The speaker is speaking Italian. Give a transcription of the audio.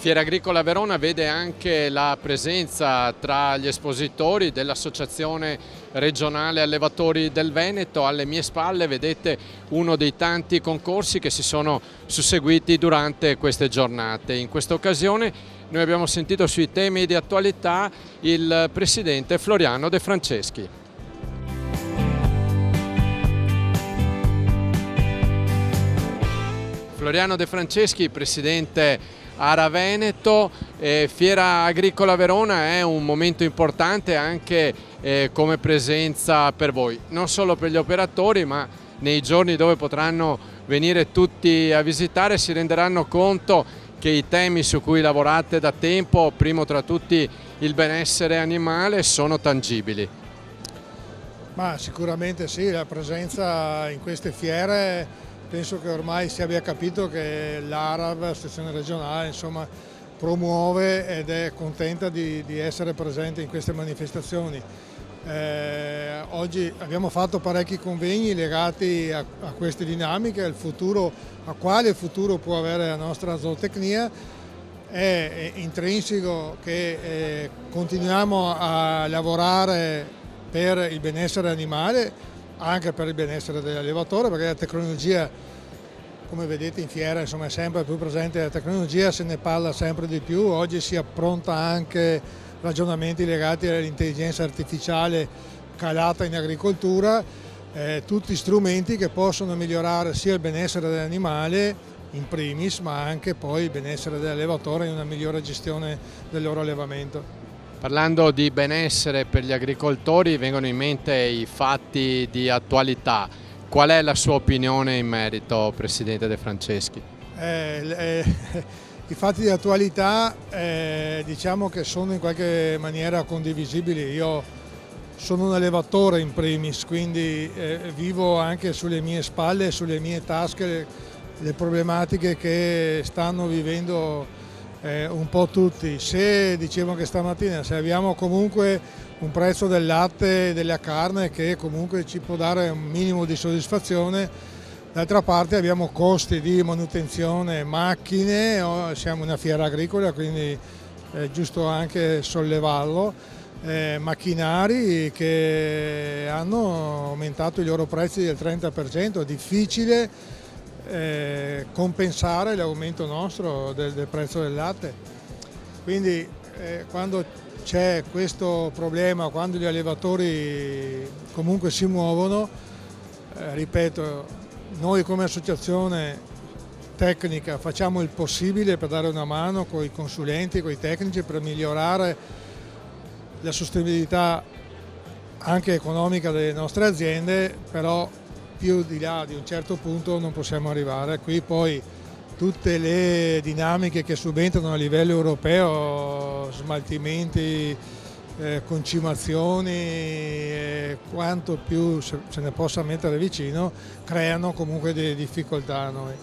Fiera Agricola Verona vede anche la presenza tra gli espositori dell'Associazione Regionale Allevatori del Veneto. Alle mie spalle vedete uno dei tanti concorsi che si sono susseguiti durante queste giornate. In questa occasione noi abbiamo sentito sui temi di attualità il presidente Floriano De Franceschi. Floriano De Franceschi, presidente Ara Veneto. Fiera Agricola Verona è un momento importante anche come presenza per voi, non solo per gli operatori, ma nei giorni dove potranno venire tutti a visitare si renderanno conto che i temi su cui lavorate da tempo, primo tra tutti il benessere animale, sono tangibili. Ma sicuramente sì, la presenza in queste fiere penso che ormai si abbia capito che l'ARAV, sezione regionale, insomma, promuove ed è contenta di essere presente in queste manifestazioni. Oggi abbiamo fatto parecchi convegni legati a queste dinamiche, a quale futuro può avere la nostra zootecnia. È intrinseco che continuiamo a lavorare per il benessere animale, anche per il benessere dell'allevatore, perché la tecnologia, come vedete in fiera, insomma, è sempre più presente la tecnologia, se ne parla sempre di più. Oggi si appronta anche ragionamenti legati all'intelligenza artificiale calata in agricoltura, tutti strumenti che possono migliorare sia il benessere dell'animale in primis, ma anche poi il benessere dell'allevatore in una migliore gestione del loro allevamento. Parlando di benessere per gli agricoltori vengono in mente i fatti di attualità. Qual è la sua opinione in merito, Presidente De Franceschi? I fatti di attualità diciamo che sono in qualche maniera condivisibili. Io sono un allevatore in primis, quindi vivo anche sulle mie spalle e sulle mie tasche le problematiche che stanno vivendo un po' tutti. Se dicevo che stamattina, se abbiamo comunque un prezzo del latte e della carne che comunque ci può dare un minimo di soddisfazione, d'altra parte abbiamo costi di manutenzione, macchine, siamo una fiera agricola quindi è giusto anche sollevarlo, macchinari che hanno aumentato i loro prezzi del 30%, è difficile compensare l'aumento nostro del prezzo del latte. Quindi quando c'è questo problema, quando gli allevatori comunque si muovono, ripeto, noi come associazione tecnica facciamo il possibile per dare una mano con i consulenti, con i tecnici, per migliorare la sostenibilità anche economica delle nostre aziende, però più di là di un certo punto non possiamo arrivare. Qui poi tutte le dinamiche che subentrano a livello europeo, smaltimenti, concimazioni, quanto più se ne possa mettere vicino, creano comunque delle difficoltà a noi.